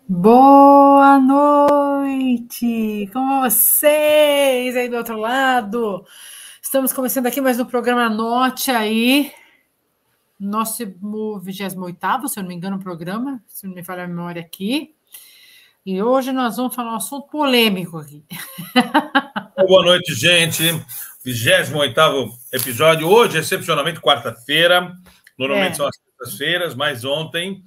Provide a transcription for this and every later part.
Boa noite! Como vocês aí do outro lado? Estamos começando aqui mais um programa Anote aí. Nosso 28º, se eu não me engano, programa, se não me falha a memória aqui. E hoje nós vamos falar um assunto polêmico aqui. Boa noite, gente. 28º episódio. Hoje, excepcionalmente, quarta-feira. Normalmente são as terças-feiras, mas ontem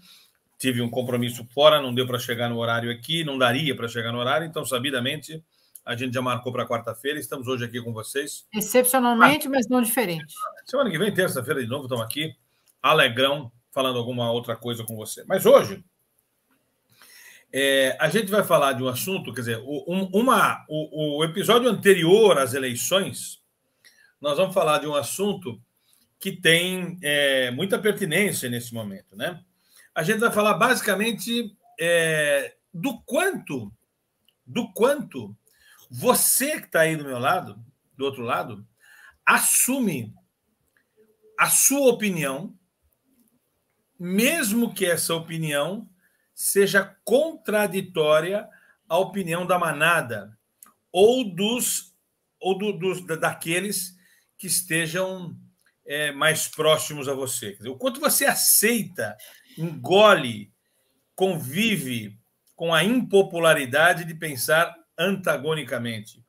tive um compromisso fora, não deu para chegar no horário aqui, não daria para chegar no horário, então, sabidamente, a gente já marcou para quarta-feira. Estamos hoje aqui com vocês. Excepcionalmente, mas não diferente. Semana que vem, terça-feira, de novo, estamos aqui, alegrão, falando alguma outra coisa com você. Mas hoje, a gente vai falar de um assunto, quer dizer, o episódio anterior às eleições, nós vamos falar de um assunto que tem muita pertinência nesse momento, né? A gente vai falar basicamente do quanto você que está aí do meu lado, do outro lado, assume a sua opinião, mesmo que essa opinião seja contraditória à opinião da manada ou daqueles que estejam mais próximos a você. Quer dizer, o quanto você aceita, engole, convive com a impopularidade de pensar antagonicamente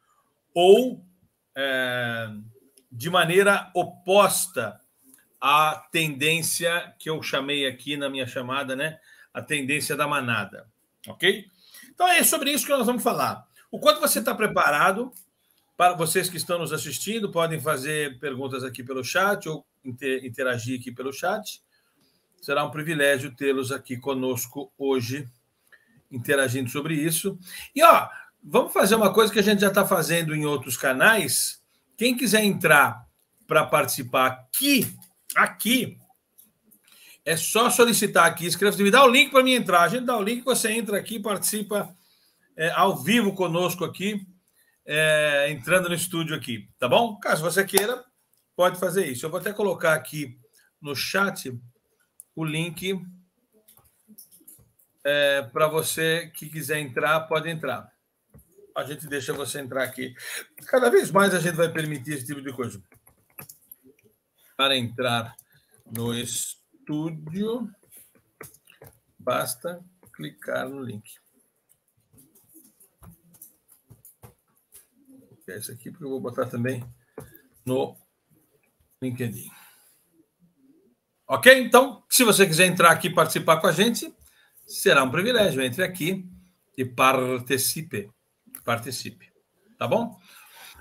ou de maneira oposta à tendência que eu chamei aqui na minha chamada, né? A tendência da manada, ok? Então é sobre isso que nós vamos falar. O quanto você está preparado? Para vocês que estão nos assistindo, podem fazer perguntas aqui pelo chat ou interagir aqui pelo chat. Será um privilégio tê-los aqui conosco hoje, interagindo sobre isso. E, vamos fazer uma coisa que a gente já está fazendo em outros canais. Quem quiser entrar para participar aqui, é só solicitar aqui, inscreva-se, me dá o link para mim entrar. A gente dá o link, você entra aqui, participa ao vivo conosco aqui, entrando no estúdio aqui, tá bom? Caso você queira, pode fazer isso. Eu vou até colocar aqui no chat o link para você que quiser entrar, pode entrar. A gente deixa você entrar aqui. Cada vez mais a gente vai permitir esse tipo de coisa. Para entrar no estúdio, basta clicar no link. É esse aqui, porque eu vou botar também no LinkedIn. Ok? Então, se você quiser entrar aqui e participar com a gente, será um privilégio. Entre aqui e participe. Tá bom?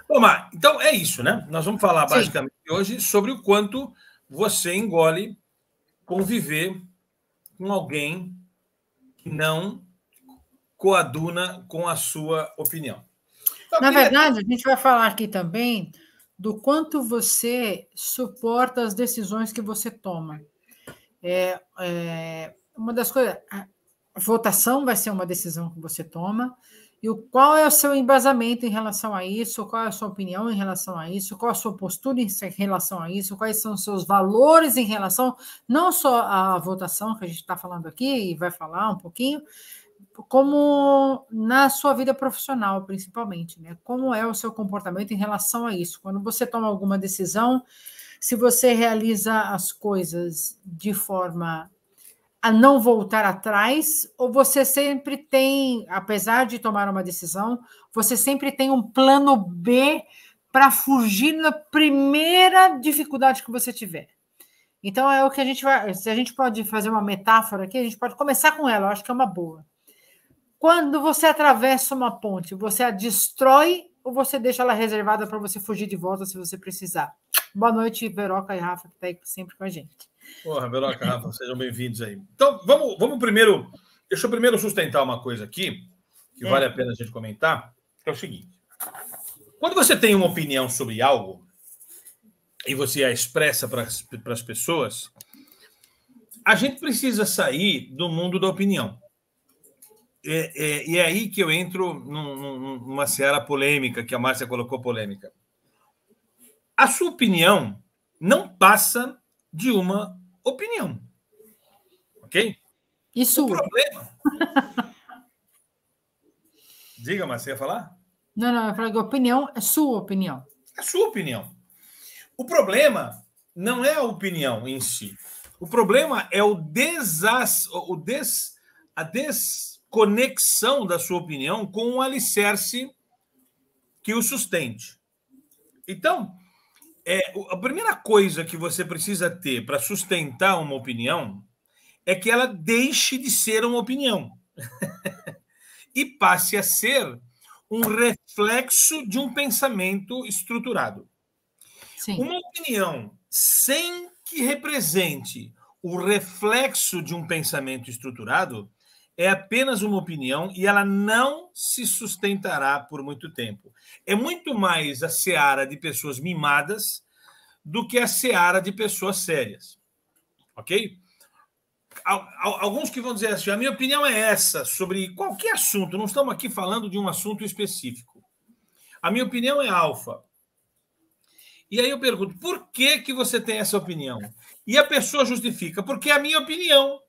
Bom, então é isso, né? Nós vamos falar basicamente hoje sobre o quanto você engole conviver com alguém que não coaduna com a sua opinião. Então, na verdade, a gente vai falar aqui também do quanto você suporta as decisões que você toma. Uma das coisas, a votação vai ser uma decisão que você toma, e qual é o seu embasamento em relação a isso, qual é a sua opinião em relação a isso, qual é a sua postura em relação a isso, quais são os seus valores em relação, não só à votação que a gente está falando aqui, e vai falar um pouquinho, como na sua vida profissional, principalmente, né? Como é o seu comportamento em relação a isso? Quando você toma alguma decisão, se você realiza as coisas de forma a não voltar atrás, ou você sempre tem, apesar de tomar uma decisão, você sempre tem um plano B para fugir na primeira dificuldade que você tiver. Então, é o que a gente vai... Se a gente pode fazer uma metáfora aqui, a gente pode começar com ela, eu acho que é uma boa. Quando você atravessa uma ponte, você a destrói ou você deixa ela reservada para você fugir de volta se você precisar? Boa noite, Veroca e Rafa, que está aí sempre com a gente. Porra, Veroca, Rafa, sejam bem-vindos aí. Então, vamos primeiro... Deixa eu primeiro sustentar uma coisa aqui, que vale a pena a gente comentar, que é o seguinte. Quando você tem uma opinião sobre algo e você a expressa para as pessoas, a gente precisa sair do mundo da opinião. E é aí que eu entro numa seara polêmica, que a Márcia colocou polêmica. A sua opinião não passa de uma opinião. Ok? Isso. Diga, mas você ia falar? Não, eu falei que opinião é sua opinião. É a sua opinião. O problema não é a opinião em si. O problema é a desconexão da sua opinião com um alicerce que o sustente. Então, a primeira coisa que você precisa ter para sustentar uma opinião é que ela deixe de ser uma opinião e passe a ser um reflexo de um pensamento estruturado. Sim. Uma opinião sem que represente o reflexo de um pensamento estruturado é apenas uma opinião e ela não se sustentará por muito tempo. É muito mais a seara de pessoas mimadas do que a seara de pessoas sérias. Ok? Alguns que vão dizer assim, a minha opinião é essa, sobre qualquer assunto, não estamos aqui falando de um assunto específico. A minha opinião é alfa. E aí eu pergunto, por que você tem essa opinião? E a pessoa justifica, porque é a minha opinião.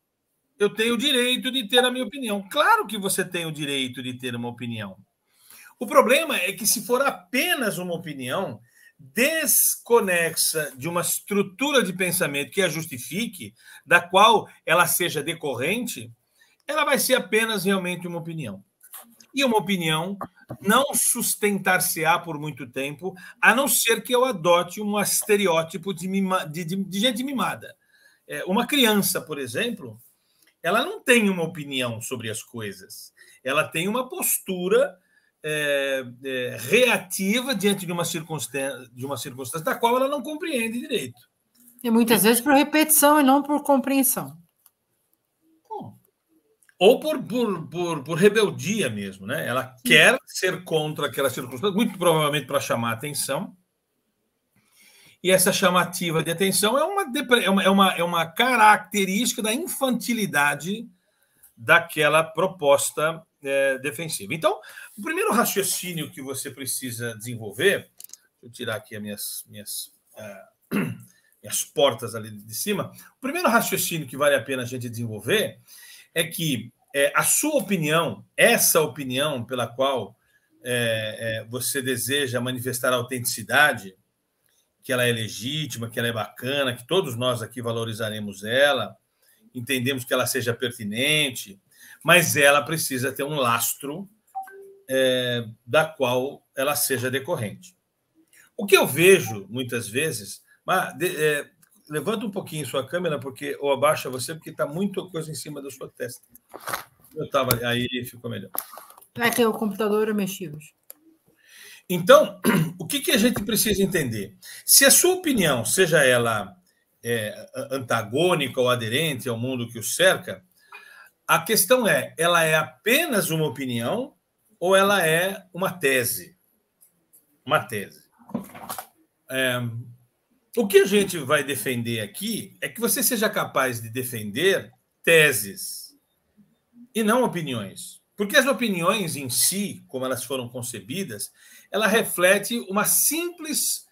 Eu tenho o direito de ter a minha opinião. Claro que você tem o direito de ter uma opinião. O problema é que se for apenas uma opinião, desconexa de uma estrutura de pensamento que a justifique, da qual ela seja decorrente, ela vai ser apenas realmente uma opinião. E uma opinião não sustentar-se-á por muito tempo, a não ser que eu adote um estereótipo de gente mimada. Uma criança, por exemplo, ela não tem uma opinião sobre as coisas. Ela tem uma postura reativa diante de uma circunstância da qual ela não compreende direito. E muitas vezes por repetição e não por compreensão. Ou por rebeldia mesmo, né? Ela quer ser contra aquela circunstância, muito provavelmente para chamar atenção. E essa chamativa de atenção é uma característica da infantilidade daquela proposta defensiva. Então, o primeiro raciocínio que você precisa desenvolver, deixa eu tirar aqui as minhas portas ali de cima, o primeiro raciocínio que vale a pena a gente desenvolver é que a sua opinião, essa opinião pela qual você deseja manifestar a autenticidade, que ela é legítima, que ela é bacana, que todos nós aqui valorizaremos ela, entendemos que ela seja pertinente, mas ela precisa ter um lastro da qual ela seja decorrente. O que eu vejo, muitas vezes... levanta um pouquinho sua câmera, ou abaixa você, porque está muita coisa em cima da sua testa. Eu estava aí, ficou melhor. É que o computador eu mexi hoje. Então, o que a gente precisa entender? Se a sua opinião, seja ela antagônica ou aderente ao mundo que o cerca, a questão ela é apenas uma opinião ou ela é uma tese? Uma tese. O que a gente vai defender aqui é que você seja capaz de defender teses e não opiniões. Porque as opiniões em si, como elas foram concebidas, ela reflete uma simples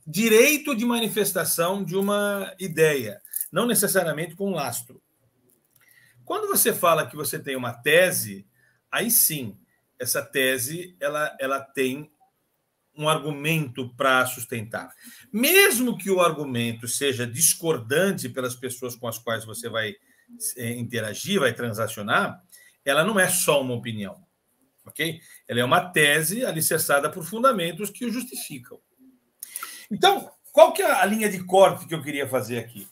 direito de manifestação de uma ideia, não necessariamente com um lastro. Quando você fala que você tem uma tese, aí sim, essa tese ela tem um argumento para sustentar. Mesmo que o argumento seja discordante pelas pessoas com as quais você vai interagir, vai transacionar, ela não é só uma opinião, ok? Ela é uma tese alicerçada por fundamentos que o justificam. Então, qual que é a linha de corte que eu queria fazer aqui?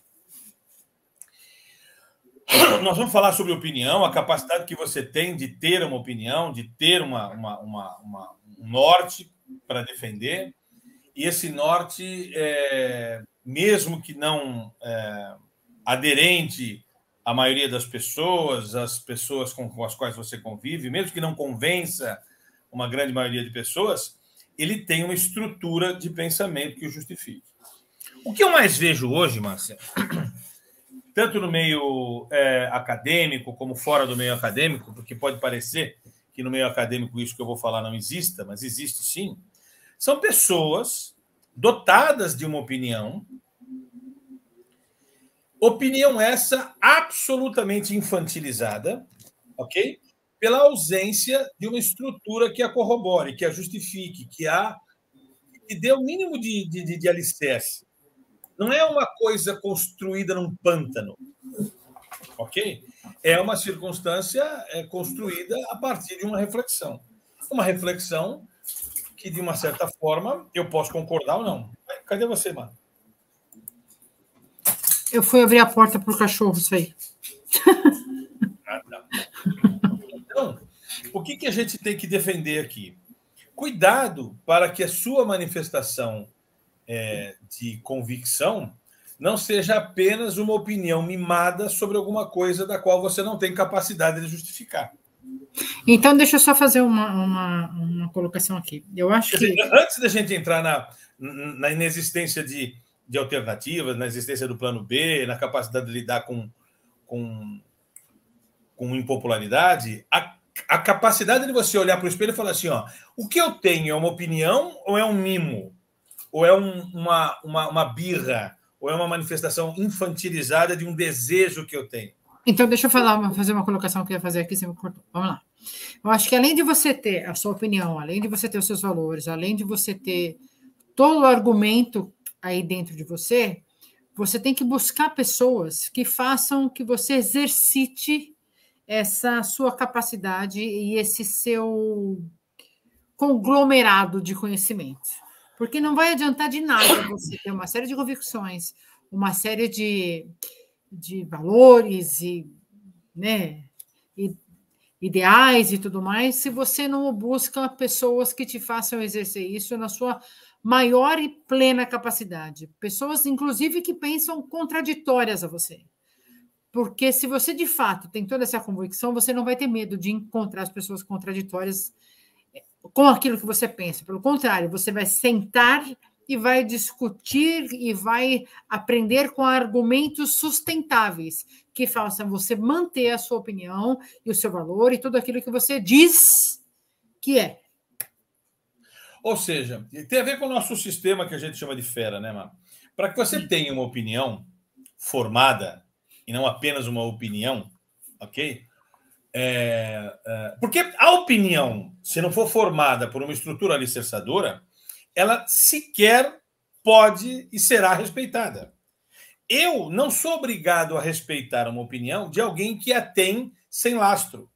Nós vamos falar sobre opinião, a capacidade que você tem de ter uma opinião, de ter um norte para defender, e esse norte, mesmo que não aderente à maioria das pessoas, as pessoas com as quais você convive, mesmo que não convença uma grande maioria de pessoas, ele tem uma estrutura de pensamento que o justifique. O que eu mais vejo hoje, Márcia, tanto no meio acadêmico como fora do meio acadêmico, porque pode parecer que no meio acadêmico isso que eu vou falar não exista, mas existe sim, são pessoas dotadas de uma opinião essa absolutamente infantilizada, ok? pela ausência de uma estrutura que a corrobore, que a justifique, que dê o mínimo de alicerce. Não é uma coisa construída num pântano, ok? É uma circunstância construída a partir de uma reflexão. Uma reflexão que, de uma certa forma, eu posso concordar ou não. Cadê você, mano? Eu fui abrir a porta para o cachorro, isso aí. Tá. Então, o que a gente tem que defender aqui? Cuidado para que a sua manifestação de convicção não seja apenas uma opinião mimada sobre alguma coisa da qual você não tem capacidade de justificar. Então, deixa eu só fazer uma colocação aqui. Eu acho que... Antes da gente entrar na inexistência de alternativas, na existência do plano B, na capacidade de lidar com impopularidade, a capacidade de você olhar para o espelho e falar assim, ó, o que eu tenho é uma opinião ou é um mimo? Ou é uma birra? Ou é uma manifestação infantilizada de um desejo que eu tenho? Então, deixa eu fazer uma colocação que eu ia fazer aqui, você me cortou. Vamos lá. Eu acho que além de você ter a sua opinião, além de você ter os seus valores, além de você ter todo o argumento aí dentro de você, você tem que buscar pessoas que façam que você exercite essa sua capacidade e esse seu conglomerado de conhecimentos. Porque não vai adiantar de nada você ter uma série de convicções, uma série de valores e, né, ideais e tudo mais, se você não busca pessoas que te façam exercer isso na sua maior e plena capacidade. Pessoas, inclusive, que pensam contraditórias a você. Porque se você, de fato, tem toda essa convicção, você não vai ter medo de encontrar as pessoas contraditórias com aquilo que você pensa. Pelo contrário, você vai sentar e vai discutir e vai aprender com argumentos sustentáveis que façam você manter a sua opinião e o seu valor e tudo aquilo que você diz que é. Ou seja, tem a ver com o nosso sistema que a gente chama de fera, né, Mar? Para que você tenha uma opinião formada e não apenas uma opinião, ok? Porque a opinião, se não for formada por uma estrutura alicerçadora, ela sequer pode e será respeitada. Eu não sou obrigado a respeitar uma opinião de alguém que a tem sem lastro,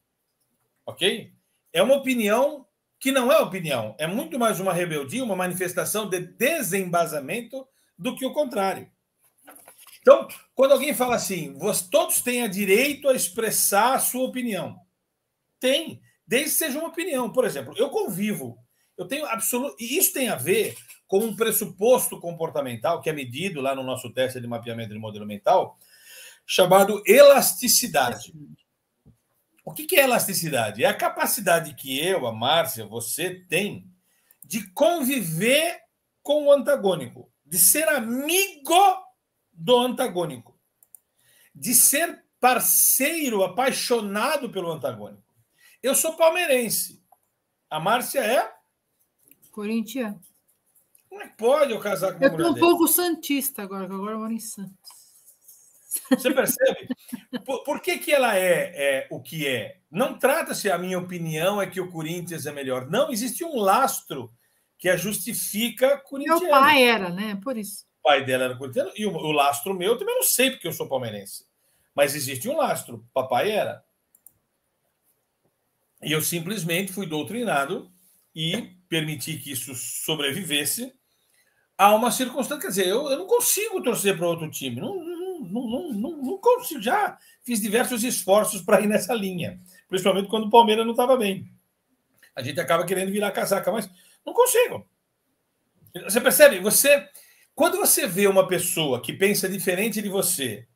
ok? É uma opinião que não é opinião, é muito mais uma rebeldia, uma manifestação de desembasamento do que o contrário. Então, quando alguém fala assim, todos têm direito a expressar a sua opinião. Tem, desde que seja uma opinião. Por exemplo, eu convivo, eu tenho absoluto... E isso tem a ver com um pressuposto comportamental que é medido lá no nosso teste de mapeamento de modelo mental, chamado elasticidade. O que é elasticidade? É a capacidade que eu, a Márcia, você tem de conviver com o antagônico, de ser amigo do antagônico, de ser parceiro, apaixonado pelo antagônico. Eu sou palmeirense. A Márcia é? Corintiano. Como é que pode eu casar com uma mulher dessa? Eu estou um pouco santista agora, que agora eu moro em Santos. Você percebe? Por que ela é o que é? Não trata-se, a minha opinião é que o Corinthians é melhor. Não, existe um lastro que a justifica corintiano. Meu pai era, né? Por isso. O pai dela era corintiano e o lastro meu também não sei porque eu sou palmeirense. Mas existe um lastro. Papai era. E eu simplesmente fui doutrinado e permiti que isso sobrevivesse a uma circunstância. Quer dizer, eu não consigo torcer para outro time. Não consigo. Já fiz diversos esforços para ir nessa linha. Principalmente quando o Palmeiras não estava bem. A gente acaba querendo virar casaca, mas não consigo. Você percebe? Quando você vê uma pessoa que pensa diferente de você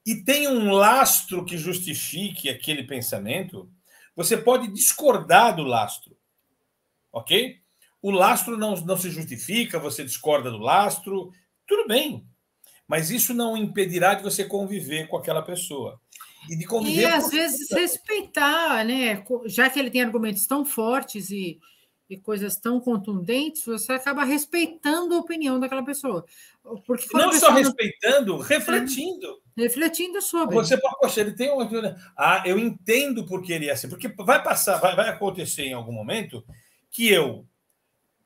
e tem um lastro que justifique aquele pensamento, você pode discordar do lastro. Ok? O lastro não se justifica, você discorda do lastro, tudo bem. Mas isso não impedirá de você conviver com aquela pessoa. E de conviver. E às vezes respeitar, né? Já que ele tem argumentos tão fortes e coisas tão contundentes, você acaba respeitando a opinião daquela pessoa. Porque não só respeitando, refletindo. Refletindo sobre. Você pode, poxa, ele tem uma. Eu entendo porque ele é assim. Porque vai acontecer em algum momento que eu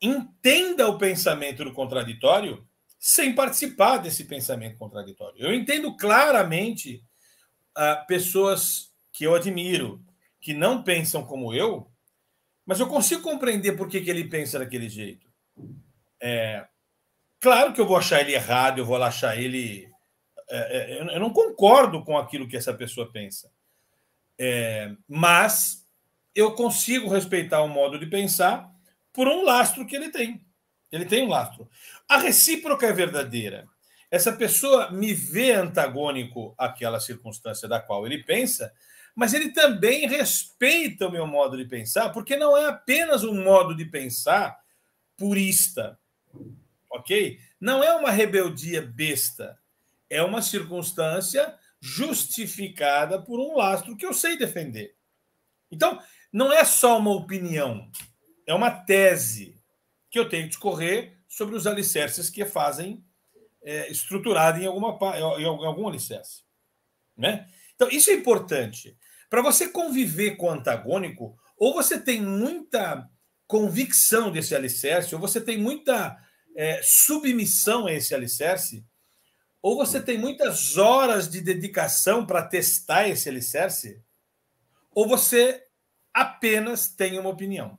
entenda o pensamento do contraditório sem participar desse pensamento contraditório. Eu entendo claramente pessoas que eu admiro, que não pensam como eu, mas eu consigo compreender por que ele pensa daquele jeito. Claro que eu vou achar ele errado, eu vou achar ele. Eu não concordo com aquilo que essa pessoa pensa. Mas eu consigo respeitar o modo de pensar por um lastro que ele tem. Ele tem um lastro. A recíproca é verdadeira. Essa pessoa me vê antagônico àquela circunstância da qual ele pensa, mas ele também respeita o meu modo de pensar, porque não é apenas um modo de pensar purista, ok? Não é uma rebeldia besta, é uma circunstância justificada por um lastro que eu sei defender. Então, não é só uma opinião, é uma tese que eu tenho que discorrer sobre os alicerces que fazem estruturada em algum alicerce. Né? Então, isso é importante. Para você conviver com o antagônico, ou você tem muita convicção desse alicerce, ou você tem muita submissão a esse alicerce, ou você tem muitas horas de dedicação para testar esse alicerce, ou você apenas tem uma opinião.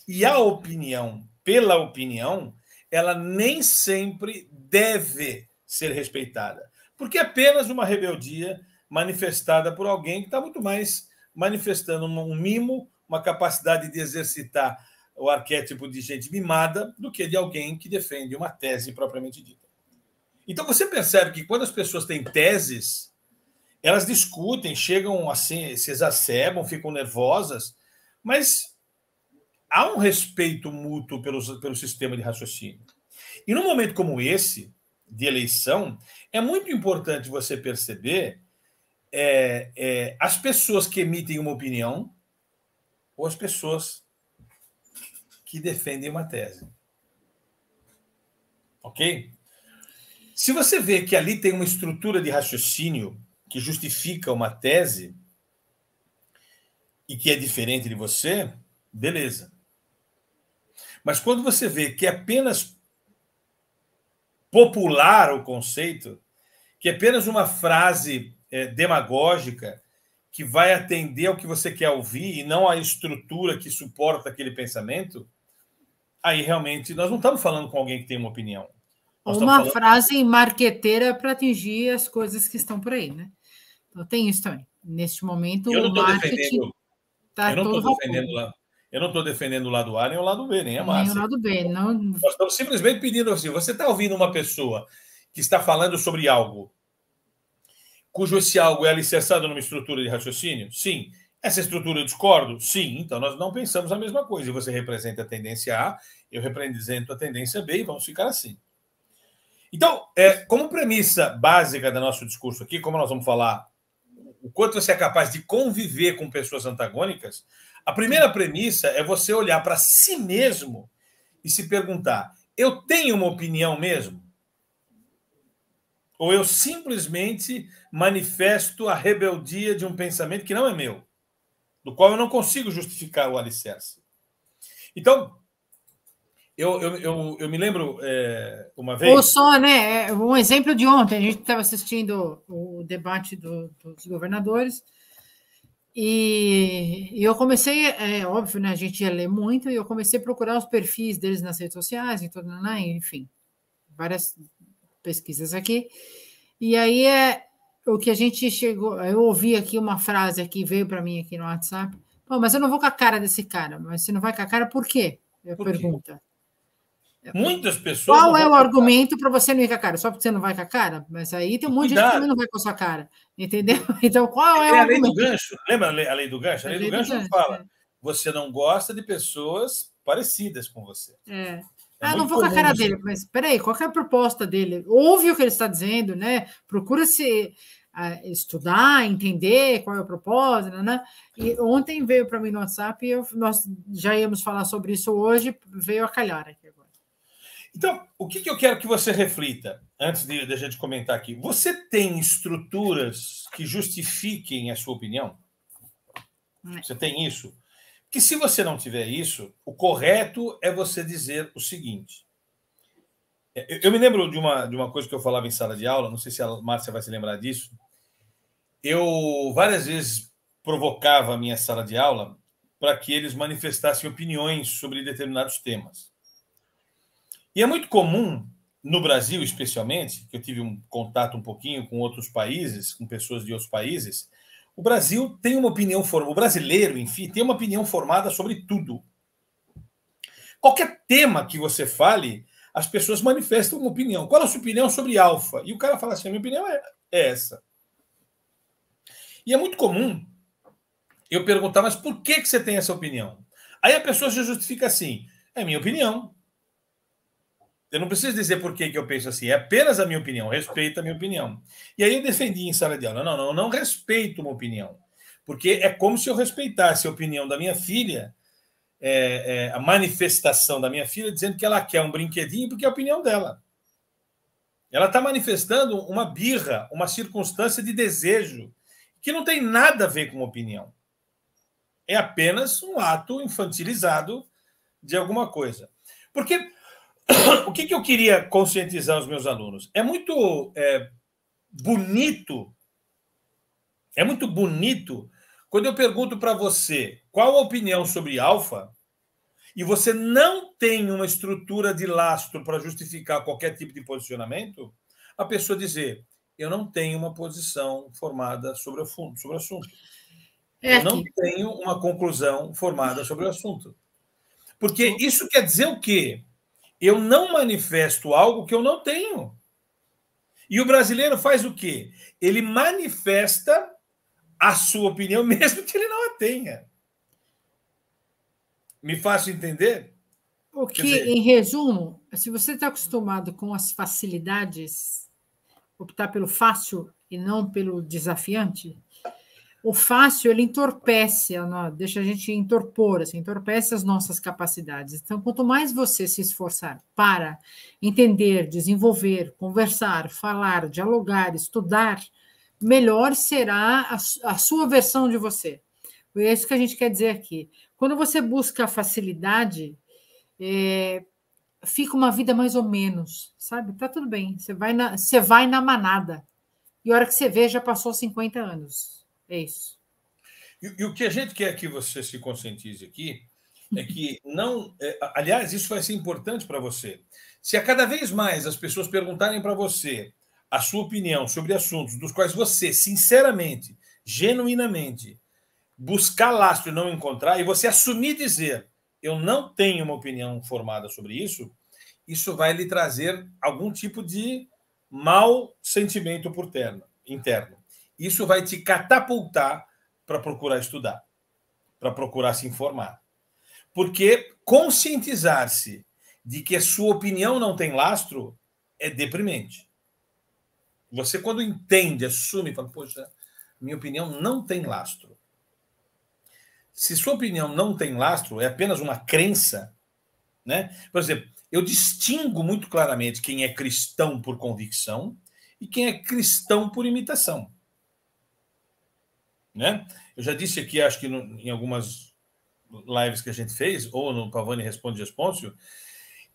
E a opinião, pela opinião, ela nem sempre deve ser respeitada, porque é apenas uma rebeldia manifestada por alguém que está muito mais manifestando um mimo, uma capacidade de exercitar o arquétipo de gente mimada do que de alguém que defende uma tese propriamente dita. Então você percebe que quando as pessoas têm teses, elas discutem, chegam assim, se exacerbam, ficam nervosas, mas há um respeito mútuo pelo sistema de raciocínio. E num momento como esse, de eleição, é muito importante você perceber as pessoas que emitem uma opinião ou as pessoas que defendem uma tese. Ok? Se você vê que ali tem uma estrutura de raciocínio que justifica uma tese e que é diferente de você, beleza. Mas quando você vê que é apenas popular o conceito, que é apenas uma frase demagógica que vai atender ao que você quer ouvir e não à estrutura que suporta aquele pensamento, aí realmente nós não estamos falando com alguém que tem uma opinião. Ou uma frase marqueteira para atingir as coisas que estão por aí, né? Então tem isso também. Neste momento, eu não o marketing está todo defendendo eu não estou defendendo o lado A nem o lado B, nem a Márcia. Nem o lado B. Não... Nós estamos simplesmente pedindo assim, você está ouvindo uma pessoa que está falando sobre algo cujo esse algo é alicerçado numa estrutura de raciocínio? Sim. Essa estrutura eu discordo? Sim. Então, nós não pensamos a mesma coisa. E você representa a tendência A, eu represento a tendência B, e vamos ficar assim. Então, como premissa básica do nosso discurso aqui, como nós vamos falar o quanto você é capaz de conviver com pessoas antagônicas, a primeira premissa é você olhar para si mesmo e se perguntar, eu tenho uma opinião mesmo? Ou eu simplesmente manifesto a rebeldia de um pensamento que não é meu, do qual eu não consigo justificar o alicerce? Então, eu me lembro uma vez... Ou só, né? Um exemplo de ontem, a gente estava assistindo o debate dos governadores e eu comecei, óbvio, né? A gente ia ler muito e eu comecei a procurar os perfis deles nas redes sociais, e tudo, né, enfim, várias pesquisas aqui. E aí o que a gente chegou... Eu ouvi aqui uma frase que veio para mim aqui no WhatsApp. Pô, mas eu não vou com a cara desse cara. Mas você não vai com a cara por quê? Pergunta. Muitas pessoas... Qual é o argumento para você não ir com a cara? Só porque você não vai com a cara? Mas aí tem um monte de gente que também não vai com a sua cara. Entendeu? Então, qual é o argumento? A lei do gancho. Lembra a lei do gancho? A lei do gancho não fala. Você não gosta de pessoas parecidas com você. Não vou com a cara dele, mas peraí, qual é a proposta dele? Ouve o que ele está dizendo, né? Procura se estudar, entender qual é o propósito, né? E ontem veio para mim no WhatsApp e nós já íamos falar sobre isso hoje, veio a calhar aqui agora. Então, o que eu quero que você reflita, antes de a gente comentar aqui? Você tem estruturas que justifiquem a sua opinião? Você tem isso? Que se você não tiver isso, o correto é você dizer o seguinte. Eu me lembro de uma coisa que eu falava em sala de aula, não sei se a Márcia vai se lembrar disso. Eu várias vezes provocava a minha sala de aula para que eles manifestassem opiniões sobre determinados temas. E é muito comum, no Brasil especialmente, que eu tive um contato um pouquinho com outros países, com pessoas de outros países, o Brasil tem uma opinião formada, o brasileiro, enfim, tem uma opinião formada sobre tudo. Qualquer tema que você fale, as pessoas manifestam uma opinião. Qual é a sua opinião sobre alfa? E o cara fala assim, a minha opinião é essa. E é muito comum eu perguntar, mas por que você tem essa opinião? Aí a pessoa se justifica assim, é minha opinião. Eu não preciso dizer por que eu penso assim, é apenas a minha opinião, respeita a minha opinião. E aí eu defendi em sala de aula, eu não respeito uma opinião, porque é como se eu respeitasse a opinião da minha filha, a manifestação da minha filha dizendo que ela quer um brinquedinho porque é a opinião dela. Ela está manifestando uma birra, uma circunstância de desejo, que não tem nada a ver com opinião. É apenas um ato infantilizado de alguma coisa. Porque o que eu queria conscientizar os meus alunos? É muito bonito quando eu pergunto para você qual a opinião sobre alfa e você não tem uma estrutura de lastro para justificar qualquer tipo de posicionamento, a pessoa dizer, eu não tenho uma posição formada sobre o assunto. Eu não tenho uma conclusão formada sobre o assunto. Porque isso quer dizer o quê? Eu não manifesto algo que eu não tenho. E o brasileiro faz o quê? Ele manifesta a sua opinião, mesmo que ele não a tenha. Me faço entender? O que, em resumo, se você está acostumado com as facilidades, optar pelo fácil e não pelo desafiante, o fácil ele entorpece, deixa a gente entorpor, assim, entorpece as nossas capacidades. Então, quanto mais você se esforçar para entender, desenvolver, conversar, falar, dialogar, estudar, melhor será a sua versão de você. É isso que a gente quer dizer aqui. Quando você busca a facilidade, fica uma vida mais ou menos, sabe? Tá tudo bem, você vai na manada. E a hora que você vê, já passou 50 anos. É isso. E o que a gente quer que você se conscientize aqui é que não... aliás, isso vai ser importante para você. Se a cada vez mais as pessoas perguntarem para você a sua opinião sobre assuntos dos quais você, sinceramente, genuinamente, buscar lastro e não encontrar, e você assumir dizer, eu não tenho uma opinião formada sobre isso, isso vai lhe trazer algum tipo de mau sentimento interno. Isso vai te catapultar para procurar estudar, para procurar se informar. Porque conscientizar-se de que a sua opinião não tem lastro é deprimente. Você, quando entende, assume, fala, poxa, minha opinião não tem lastro. Se sua opinião não tem lastro, é apenas uma crença, né? Por exemplo, eu distingo muito claramente quem é cristão por convicção e quem é cristão por imitação. Né? Eu já disse aqui, acho que em algumas lives que a gente fez, ou no Pavani Responde Respôncio,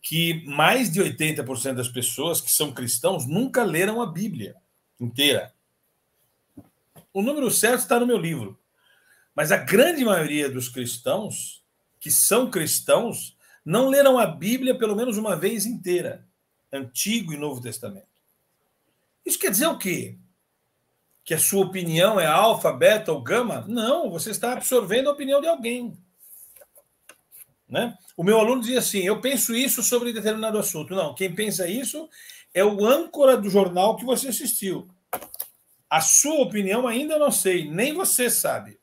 que mais de 80% das pessoas que são cristãos nunca leram a Bíblia inteira. O número certo está no meu livro. Mas a grande maioria dos cristãos, que são cristãos, não leram a Bíblia pelo menos uma vez inteira. Antigo e Novo Testamento. Isso quer dizer o quê? Que a sua opinião é alfa, beta ou gama? Não, você está absorvendo a opinião de alguém. Né? O meu aluno dizia assim, eu penso isso sobre determinado assunto. Não, quem pensa isso é o âncora do jornal que você assistiu. A sua opinião ainda não sei, nem você sabe.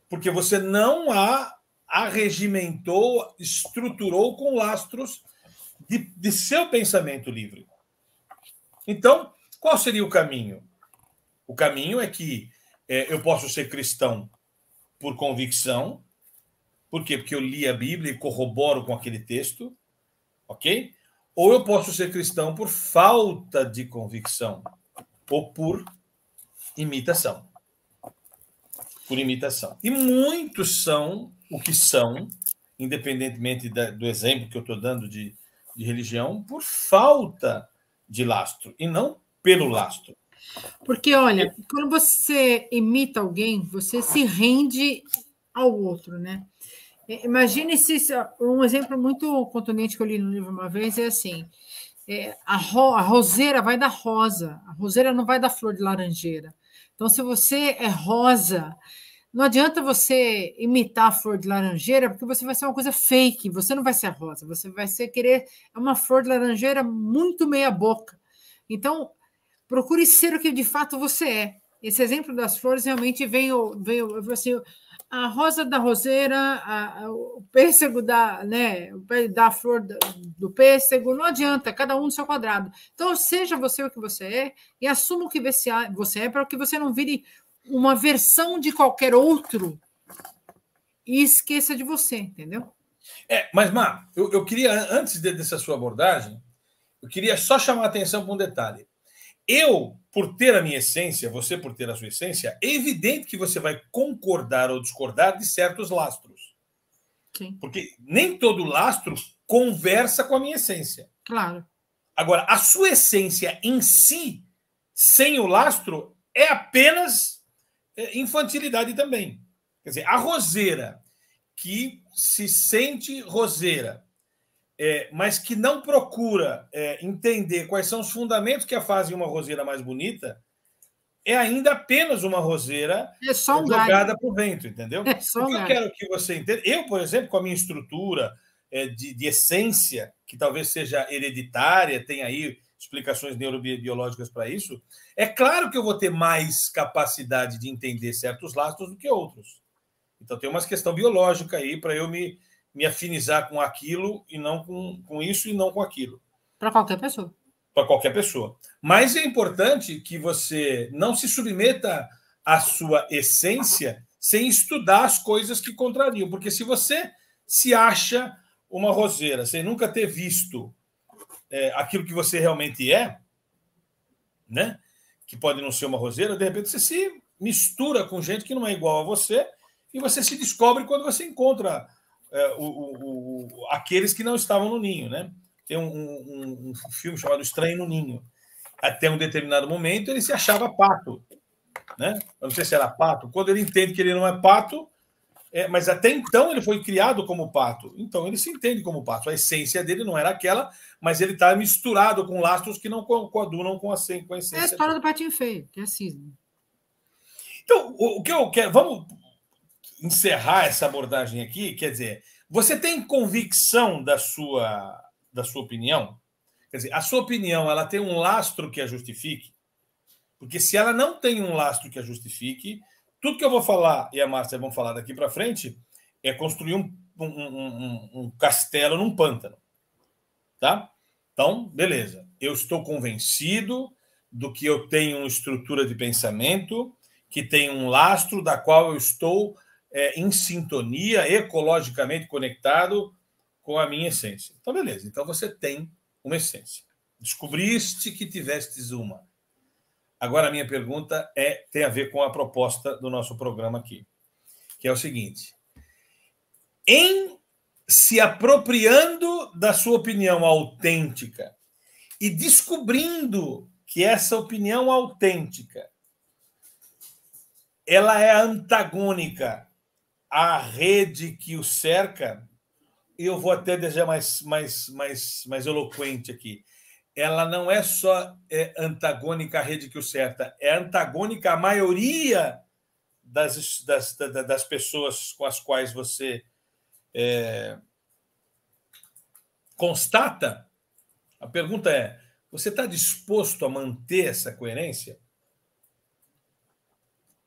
Porque você não a arregimentou, estruturou com lastros de seu pensamento livre. Então, qual seria o caminho? O caminho é que eu posso ser cristão por convicção. Por quê? Porque eu li a Bíblia e corroboro com aquele texto. ok? Ou eu posso ser cristão por falta de convicção, ou por imitação. Por imitação. E muitos são o que são, independentemente do exemplo que eu estou dando de religião, por falta de lastro, e não pelo lastro. Porque, olha, quando você imita alguém, você se rende ao outro, né? Imagine se um exemplo muito contundente que eu li no livro uma vez é assim: a roseira vai dar rosa, a roseira não vai dar flor de laranjeira. Então, se você é rosa, não adianta você imitar a flor de laranjeira, porque você vai ser uma coisa fake, você não vai ser a rosa, você vai querer uma flor de laranjeira muito meia boca. Então, procure ser o que de fato você é. Esse exemplo das flores realmente veio assim, a rosa da roseira, o pêssego da flor do pêssego, não adianta, cada um no seu quadrado. Então, seja você o que você é e assuma o que você é para que você não vire uma versão de qualquer outro e esqueça de você, entendeu? Mas, Má, eu queria, antes dessa sua abordagem, eu queria só chamar a atenção para um detalhe. Eu, por ter a minha essência, você por ter a sua essência, é evidente que você vai concordar ou discordar de certos lastros. Sim. Porque nem todo lastro conversa com a minha essência. Claro. Agora, a sua essência em si, sem o lastro, é apenas infantilidade também. Quer dizer, a roseira que se sente roseira, mas que não procura entender quais são os fundamentos que a fazem uma roseira mais bonita, é ainda apenas uma roseira jogada para o vento, entendeu? O que eu quero que você entenda, eu, por exemplo, com a minha estrutura de essência, que talvez seja hereditária, tem aí explicações neurobiológicas para isso, é claro que eu vou ter mais capacidade de entender certos lastros do que outros. Então tem uma questão biológica aí para eu me afinizar com aquilo e não com isso e não com aquilo. Para qualquer pessoa. Para qualquer pessoa. Mas é importante que você não se submeta à sua essência sem estudar as coisas que contrariam. Porque se você se acha uma roseira, sem nunca ter visto aquilo que você realmente é, né? Que pode não ser uma roseira, de repente você se mistura com gente que não é igual a você e você se descobre quando você encontra aqueles que não estavam no ninho, né? Tem um filme chamado Estranho no Ninho. Até um determinado momento ele se achava pato, né? Eu não sei se era pato. Quando ele entende que ele não é pato, mas até então ele foi criado como pato. Então ele se entende como pato. A essência dele não era aquela, mas ele está misturado com lastros que não coadunam com a essência. É a história do patinho feio, que é cisne. Então, o que eu quero... Vamos encerrar essa abordagem aqui. Quer dizer, você tem convicção da sua opinião? Quer dizer, a sua opinião ela tem um lastro que a justifique? Porque se ela não tem um lastro que a justifique, tudo que eu vou falar e a Márcia vão falar daqui para frente é construir um castelo num pântano. Tá? Então, beleza. Eu estou convencido do que eu tenho uma estrutura de pensamento, que tem um lastro da qual eu estou em sintonia, ecologicamente conectado com a minha essência. Então, beleza. Então, você tem uma essência. Descobriste que tivestes uma. Agora, a minha pergunta tem a ver com a proposta do nosso programa aqui, que é o seguinte. Em se apropriando da sua opinião autêntica e descobrindo que essa opinião autêntica ela é antagônica à rede que o cerca, eu vou até deixar mais eloquente aqui. Ela não é só antagônica à rede que o cerca, é antagônica à maioria das pessoas com as quais você constata. A pergunta é: você está disposto a manter essa coerência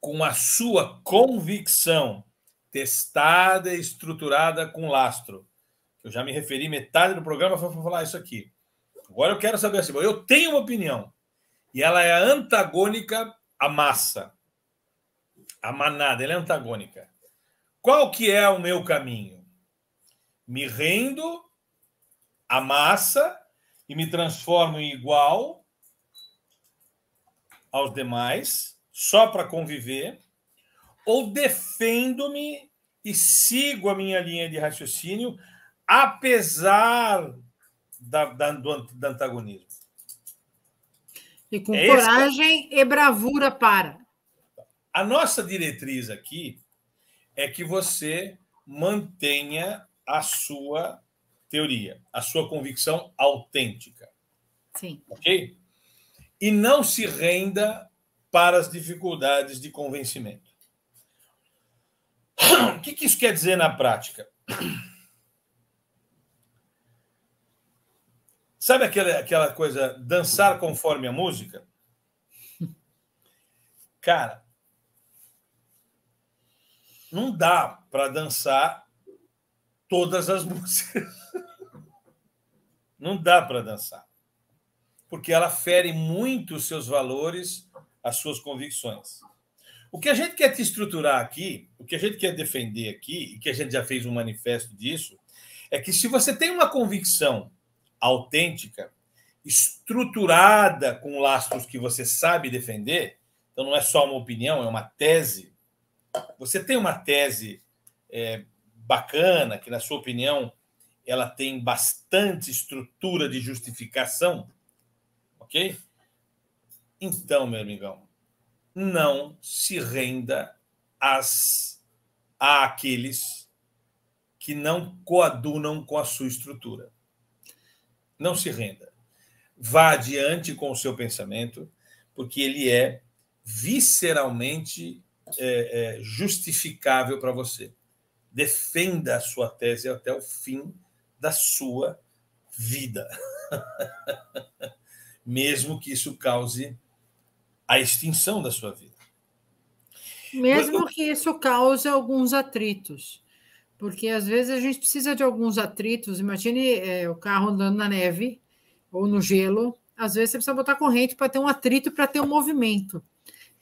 com a sua convicção testada e estruturada com lastro? Eu já me referi metade do programa para falar isso aqui. Agora eu quero saber assim, eu tenho uma opinião e ela é antagônica à massa, à manada, ela é antagônica. Qual que é o meu caminho? Me rendo a massa e me transformo em igual aos demais, só para conviver, ou defendo-me e sigo a minha linha de raciocínio, apesar do antagonismo. E com coragem e bravura para. A nossa diretriz aqui é que você mantenha a sua teoria, a sua convicção autêntica. Sim. Ok? E não se renda para as dificuldades de convencimento. O que isso quer dizer na prática? Sabe aquela coisa, dançar conforme a música? Cara, não dá para dançar todas as músicas. Não dá para dançar. Porque ela fere muito os seus valores, as suas convicções. O que a gente quer te estruturar aqui, o que a gente quer defender aqui, e que a gente já fez um manifesto disso, é que se você tem uma convicção autêntica, estruturada com lastros que você sabe defender, então não é só uma opinião, é uma tese. Você tem uma tese bacana, que, na sua opinião, ela tem bastante estrutura de justificação, ok? Então, meu amigão, não se renda àqueles que não coadunam com a sua estrutura. Não se renda. Vá adiante com o seu pensamento, porque ele é visceralmente justificável para você. Defenda a sua tese até o fim da sua vida. Mesmo que isso cause a extinção da sua vida. Mesmo que isso cause alguns atritos. Porque, às vezes, a gente precisa de alguns atritos. Imagine o carro andando na neve ou no gelo. Às vezes, você precisa botar corrente para ter um atrito, para ter um movimento.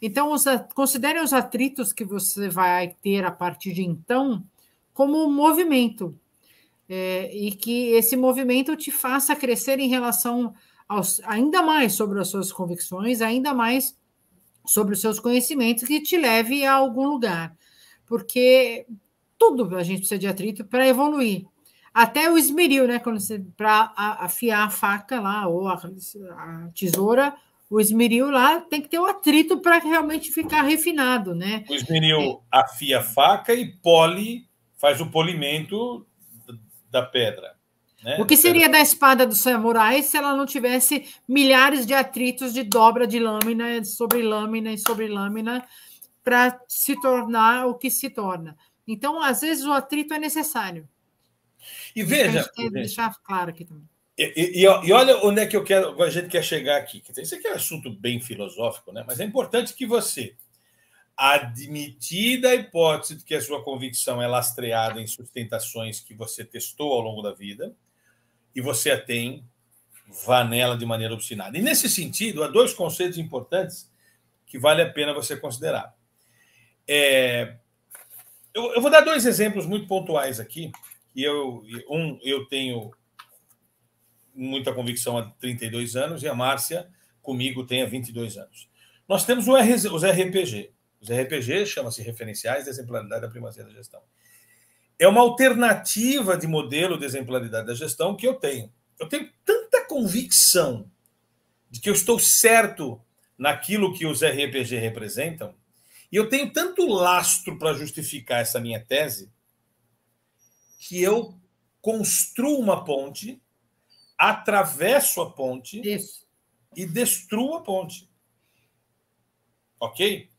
Então, considere os atritos que você vai ter a partir de então como um movimento. E que esse movimento te faça crescer em relação ainda mais sobre as suas convicções, ainda mais sobre os seus conhecimentos, que te leve a algum lugar. Porque tudo a gente precisa de atrito para evoluir. Até o esmeril, né? Para afiar a faca lá, ou a tesoura, o esmeril lá tem que ter o atrito para realmente ficar refinado, né? O esmeril afia a faca e faz o polimento da pedra. Né? O que seria da espada do samurai se ela não tivesse milhares de atritos de dobra de lâmina sobre lâmina e sobre lâmina para se tornar o que se torna? Então, às vezes, o atrito é necessário. E veja... Tem que deixar claro aqui também. E olha onde é que a gente quer chegar aqui. Isso aqui é um assunto bem filosófico, né? Mas é importante que você, admitida a hipótese de que a sua convicção é lastreada em sustentações que você testou ao longo da vida, e você a tem, vá nela de maneira obstinada. E, nesse sentido, há dois conceitos importantes que vale a pena você considerar. Eu vou dar dois exemplos muito pontuais aqui. Eu tenho muita convicção há 32 anos e a Márcia, comigo, tem há 22 anos. Nós temos os RPG. Os RPG chama-se Referenciais de Exemplaridade da Primazia da Gestão. É uma alternativa de modelo de exemplaridade da gestão que eu tenho. Eu tenho tanta convicção de que eu estou certo naquilo que os RPG representam, e eu tenho tanto lastro para justificar essa minha tese, que eu construo uma ponte, atravesso a ponte e destruo a ponte. Ok?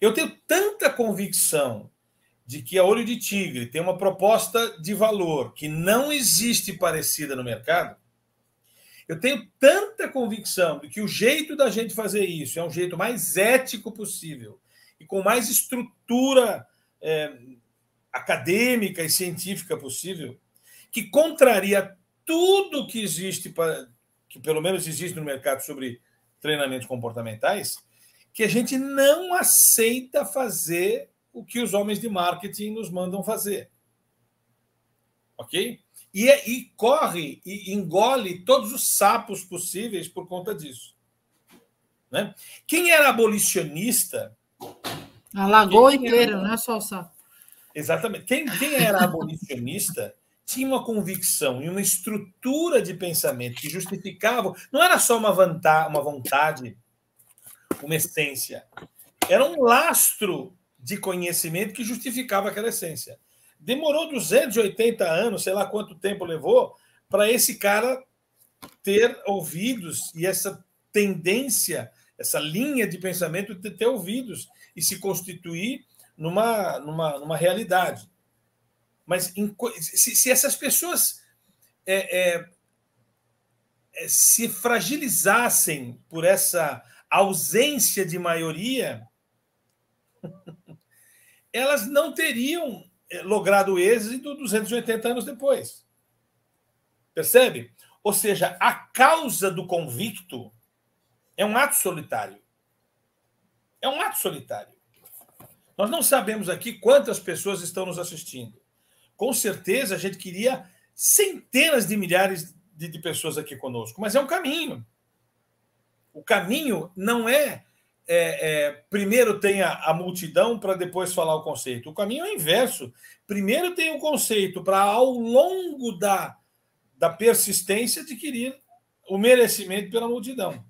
Eu tenho tanta convicção de que a Olho de Tigre tem uma proposta de valor que não existe parecida no mercado. Eu tenho tanta convicção de que o jeito da gente fazer isso é um jeito mais ético possível e com mais estrutura acadêmica e científica possível, que contraria tudo que existe, que pelo menos existe no mercado sobre treinamentos comportamentais, que a gente não aceita fazer o que os homens de marketing nos mandam fazer. Ok? E corre e engole todos os sapos possíveis por conta disso. Né? Quem era abolicionista... A lagoa inteira, não é só o sapo. Exatamente. Quem era abolicionista tinha uma convicção e uma estrutura de pensamento que justificava... Não era só uma vontade, uma essência. Era um lastro de conhecimento que justificava aquela essência. Demorou 280 anos, sei lá quanto tempo levou, para esse cara ter ouvidos e essa tendência, essa linha de pensamento de ter ouvidos e se constituir numa realidade. Mas se essas pessoas se fragilizassem por essa ausência de maioria, elas não teriam logrado êxito 280 anos depois. Percebe? Ou seja, a causa do convicto é um ato solitário. É um ato solitário. Nós não sabemos aqui quantas pessoas estão nos assistindo. Com certeza, a gente queria centenas de milhares de pessoas aqui conosco, mas é um caminho. O caminho não é primeiro tem a multidão para depois falar o conceito. O caminho é o inverso. Primeiro tem o conceito para, ao longo da persistência, adquirir o merecimento pela multidão.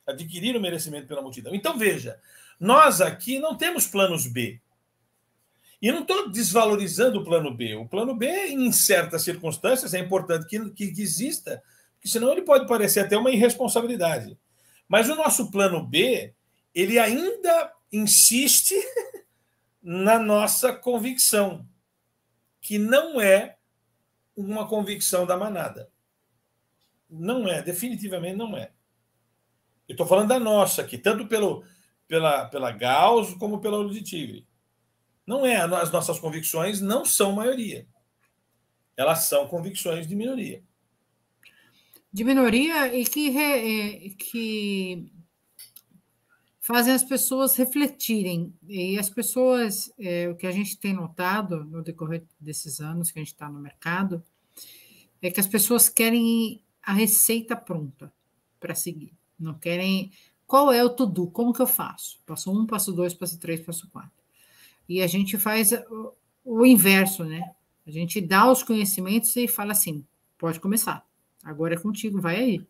Adquirir o merecimento pela multidão. Então, veja, nós aqui não temos planos B. E não estou desvalorizando o plano B. O plano B, em certas circunstâncias, é importante que exista, porque senão ele pode parecer até uma irresponsabilidade. Mas o nosso plano B, ele ainda insiste na nossa convicção, que não é uma convicção da manada. Não é, definitivamente não é. Eu estou falando da nossa aqui, tanto pela Gauss como pela Olho de Tigre. Não é, as nossas convicções não são maioria. Elas são convicções de minoria. De minoria e que fazem as pessoas refletirem. E as pessoas, o que a gente tem notado no decorrer desses anos que a gente está no mercado, é que as pessoas querem a receita pronta para seguir. Não querem... Qual é o to-do? Como que eu faço? Passo 1, passo 2, passo 3, passo 4. E a gente faz o inverso, né? A gente dá os conhecimentos e fala assim, pode começar. Agora é contigo, vai aí.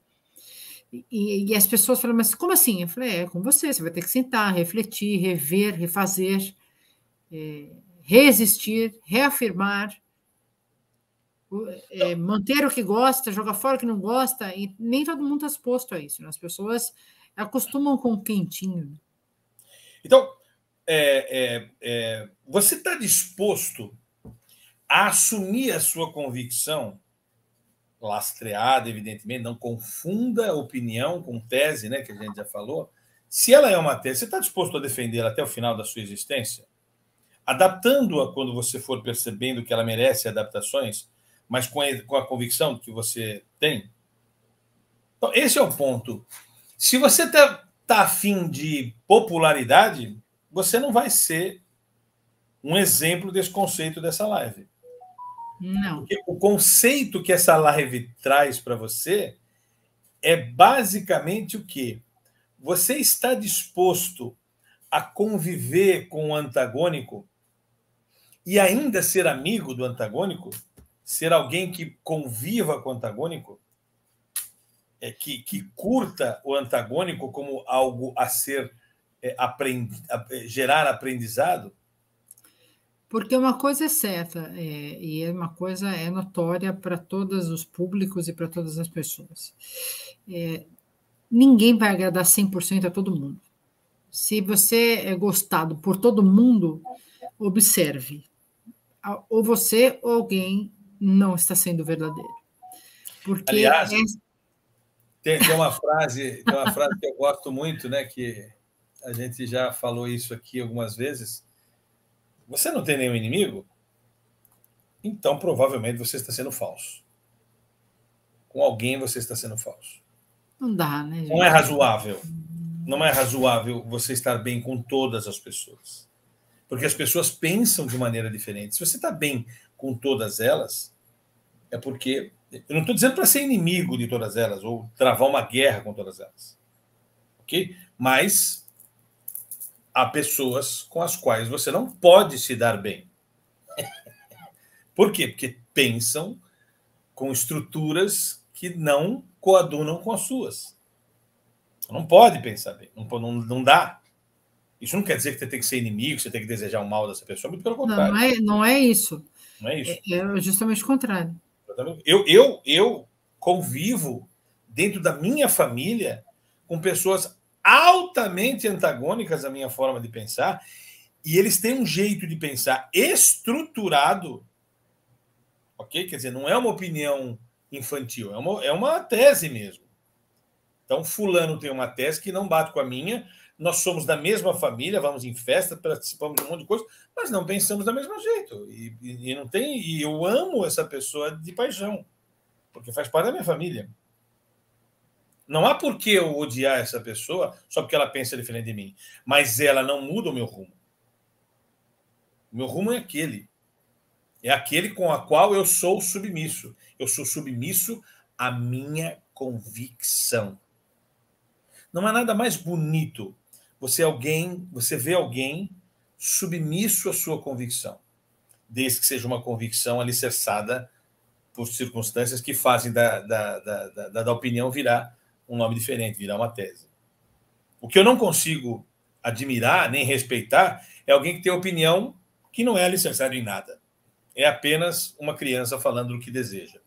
E as pessoas falam, mas como assim? Eu falei, é com você vai ter que sentar, refletir, rever, refazer, resistir, reafirmar, manter o que gosta, jogar fora o que não gosta, e nem todo mundo está exposto a isso, né? As pessoas acostumam com o quentinho. Então, você está disposto a assumir a sua convicção lastreada, evidentemente, não confunda opinião com tese, né, que a gente já falou. Se ela é uma tese, você está disposto a defendê-la até o final da sua existência? Adaptando-a quando você for percebendo que ela merece adaptações, mas com a convicção que você tem? Então, esse é o ponto. Se você está afim de popularidade, você não vai ser um exemplo desse conceito dessa live. Não. Porque o conceito que essa live traz para você é basicamente o quê? Você está disposto a conviver com o antagônico e ainda ser amigo do antagônico? Ser alguém que conviva com o antagônico? Que curta o antagônico como algo a ser gerar aprendizado? Porque uma coisa é certa, e uma coisa é notória para todos os públicos e para todas as pessoas. Ninguém vai agradar 100% a todo mundo. Se você é gostado por todo mundo, observe. Ou você ou alguém não está sendo verdadeiro. Porque aliás, tem uma frase que eu gosto muito, né, que a gente já falou isso aqui algumas vezes. Você não tem nenhum inimigo? Então, provavelmente, você está sendo falso. Com alguém, você está sendo falso. Não dá, né, gente? Não é razoável. Não é razoável você estar bem com todas as pessoas. Porque as pessoas pensam de maneira diferente. Se você está bem com todas elas, é porque eu não estou dizendo para ser inimigo de todas elas ou travar uma guerra com todas elas, ok? Mas há pessoas com as quais você não pode se dar bem. Por quê? Porque pensam com estruturas que não coadunam com as suas. Não pode pensar bem, não dá. Isso não quer dizer que você tem que ser inimigo, você tem que desejar o mal dessa pessoa, muito pelo contrário. Não é isso. Não é isso. É justamente o contrário. Eu convivo dentro da minha família com pessoas altamente antagônicas à minha forma de pensar, e eles têm um jeito de pensar estruturado, ok? Quer dizer, não é uma opinião infantil, é uma tese mesmo. Então, fulano tem uma tese que não bate com a minha, nós somos da mesma família, vamos em festa, participamos de um monte de coisa, mas não pensamos do mesmo jeito. E não tem, e eu amo essa pessoa de paixão, porque faz parte da minha família. Não há por que eu odiar essa pessoa só porque ela pensa diferente de mim, mas ela não muda o meu rumo. O meu rumo é aquele. É aquele com a qual eu sou submisso. Eu sou submisso à minha convicção. Não há nada mais bonito você vê alguém submisso à sua convicção, desde que seja uma convicção alicerçada por circunstâncias que fazem da opinião virar um nome diferente, virar uma tese. O que eu não consigo admirar nem respeitar é alguém que tem opinião que não é alicerçada em nada. É apenas uma criança falando do que deseja.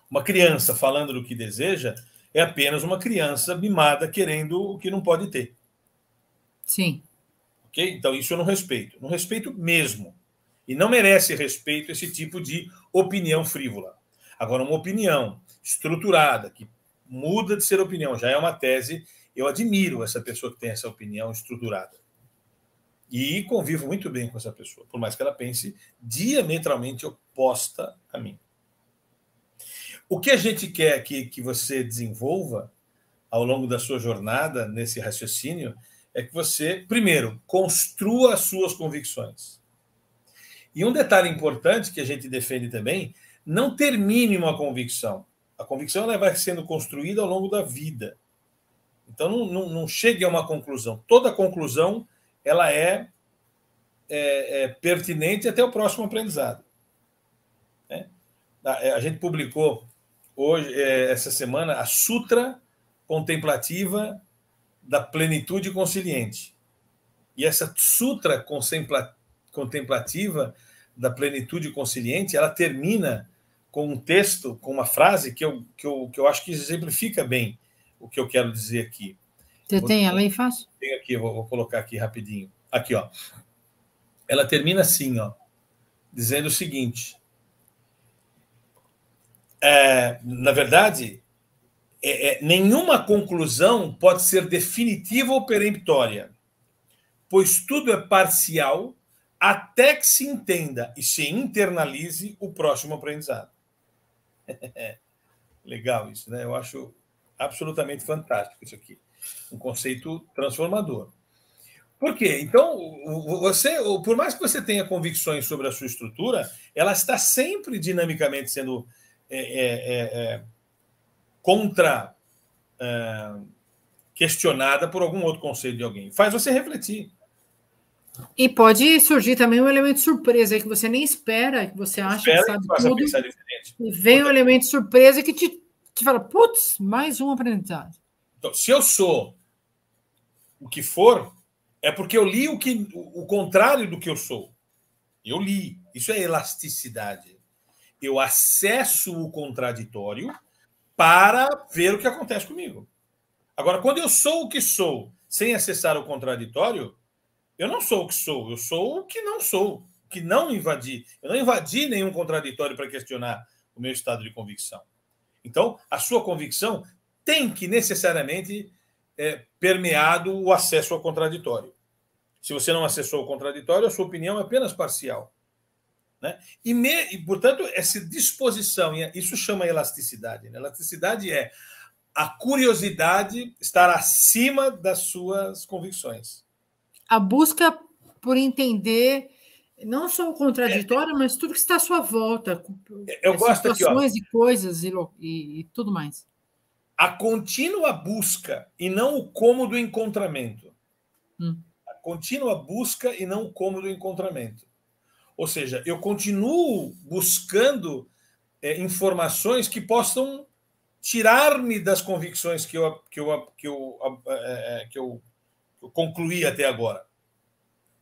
Uma criança falando do que deseja é apenas uma criança mimada querendo o que não pode ter. Sim. Ok? Então, isso eu não respeito. Não respeito mesmo. E não merece respeito esse tipo de opinião frívola. Agora, uma opinião estruturada, que muda de ser opinião, já é uma tese, eu admiro essa pessoa que tem essa opinião estruturada. E convivo muito bem com essa pessoa, por mais que ela pense diametralmente oposta a mim. O que a gente quer que você desenvolva ao longo da sua jornada nesse raciocínio é que você, primeiro, construa as suas convicções. E um detalhe importante que a gente defende também, não termine uma convicção. A convicção ela vai sendo construída ao longo da vida. Então, não chegue a uma conclusão. Toda conclusão ela é pertinente até o próximo aprendizado. A gente publicou hoje, essa semana, a Sutra Contemplativa da Plenitude Consciente. E essa Sutra Contemplativa da Plenitude Consciente, ela termina com um texto, com uma frase que eu acho que exemplifica bem o que eu quero dizer aqui. Você tem ela aí, fácil? Tem aqui, vou colocar aqui rapidinho. Aqui, ó. Ela termina assim, ó, dizendo o seguinte. Na verdade, nenhuma conclusão pode ser definitiva ou peremptória, pois tudo é parcial até que se entenda e se internalize o próximo aprendizado. Legal isso, né? Eu acho absolutamente fantástico isso aqui. Um conceito transformador. Por quê? Então, por mais que você tenha convicções sobre a sua estrutura, ela está sempre dinamicamente sendo questionada por algum outro conceito de alguém. Faz você refletir. E pode surgir também um elemento surpresa aí que você nem espera, que você acha que sabe tudo. E vem um elemento surpresa que te fala, putz, mais um aprendizado. Então, se eu sou o que for, é porque eu li o contrário do que eu sou. Eu li. Isso é elasticidade. Eu acesso o contraditório para ver o que acontece comigo. Agora, quando eu sou o que sou, sem acessar o contraditório, eu não sou o que sou, eu sou o que não sou, o que não invadi. Eu não invadi nenhum contraditório para questionar o meu estado de convicção. Então, a sua convicção tem que necessariamente permeado o acesso ao contraditório. Se você não acessou o contraditório, a sua opinião é apenas parcial. Né? E, portanto, essa disposição, isso chama elasticidade. Né? Elasticidade é a curiosidade estar acima das suas convicções. A busca por entender Não só o contraditório, mas tudo que está à sua volta. Eu gosto aqui, ó. Situações e coisas e tudo mais. A contínua busca e não o cômodo encontramento. A contínua busca e não o cômodo encontramento. Ou seja, eu continuo buscando informações que possam tirar-me das convicções que eu concluí até agora.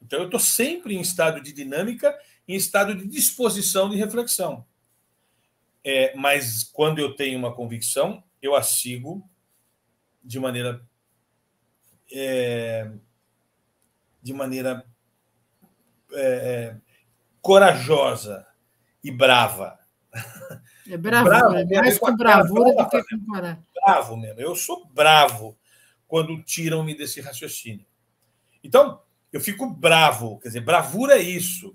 Então, eu estou sempre em estado de dinâmica, em estado de disposição de reflexão. Mas, quando eu tenho uma convicção, eu a sigo de maneira corajosa e brava. É bravura, é mais com bravura do que com coragem. Bravo mesmo. Eu sou bravo quando tiram-me desse raciocínio. Então, eu fico bravo. Quer dizer, bravura é isso.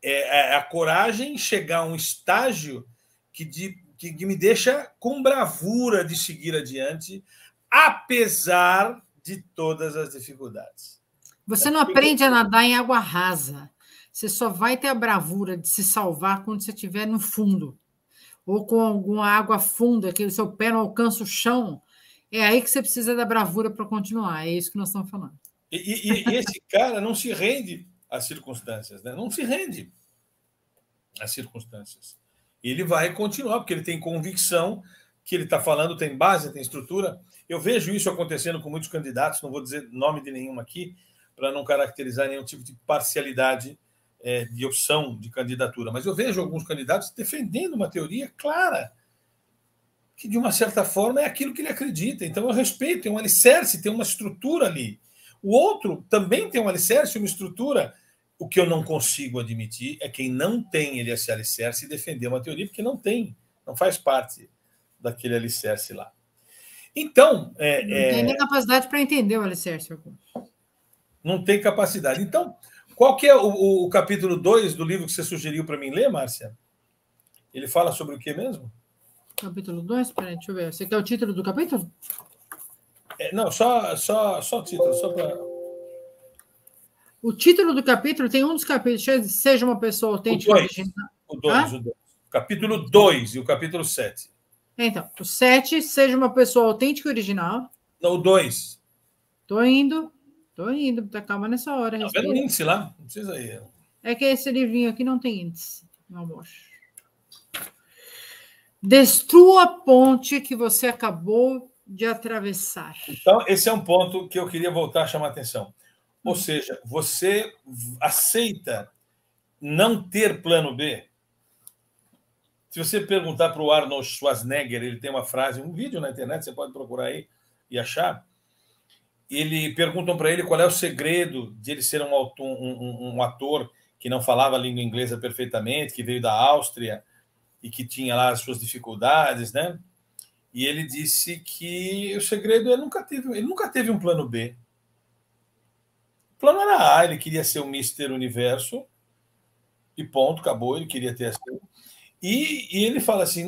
É a coragem chegar a um estágio que me deixa com bravura de seguir adiante, apesar de todas as dificuldades. Você não aprende a nadar em água rasa. Você só vai ter a bravura de se salvar quando você estiver no fundo, ou com alguma água funda, que o seu pé não alcança o chão. É aí que você precisa da bravura para continuar. É isso que nós estamos falando. E esse cara não se rende às circunstâncias, né? Não se rende às circunstâncias. Ele vai continuar, porque ele tem convicção que ele está falando, tem base, tem estrutura. Eu vejo isso acontecendo com muitos candidatos, não vou dizer nome de nenhum aqui, para não caracterizar nenhum tipo de parcialidade de opção de candidatura. Mas eu vejo alguns candidatos defendendo uma teoria clara, que de uma certa forma é aquilo que ele acredita. Então eu respeito, tem um alicerce, tem uma estrutura ali. O outro também tem um alicerce, uma estrutura. O que eu não consigo admitir é quem não tem esse alicerce e defender uma teoria, porque não tem, não faz parte daquele alicerce lá. Então... não tem nem capacidade para entender o alicerce. Não tem capacidade. Então, qual que é o capítulo 2 do livro que você sugeriu para mim ler, Márcia? Ele fala sobre o que mesmo? Capítulo 2? Peraí, deixa eu ver. Você quer o título do capítulo? Não, só o título, só para... O título do capítulo tem um dos capítulos, seja uma pessoa autêntica. O 2. Capítulo 2 e o capítulo 7. Então, o 7, seja uma pessoa autêntica e original. Não, o 2. Tô indo, tá calma nessa hora. Tá vendo o índice lá? Não precisa ir. É que esse livrinho aqui não tem índice, meu amor. Destrua a ponte que você acabou de atravessar. Então, esse é um ponto que eu queria voltar a chamar a atenção. Ou seja, você aceita não ter plano B? Se você perguntar para o Arnold Schwarzenegger, ele tem uma frase, um vídeo na internet, você pode procurar aí e achar. Perguntam para ele qual é o segredo de ele ser um ator que não falava a língua inglesa perfeitamente, que veio da Áustria e que tinha lá as suas dificuldades, né? E ele disse que o segredo ele nunca teve um plano B. O plano era A, ele queria ser o Mr. Universo e ponto, acabou, ele queria ter assim. E ele fala assim,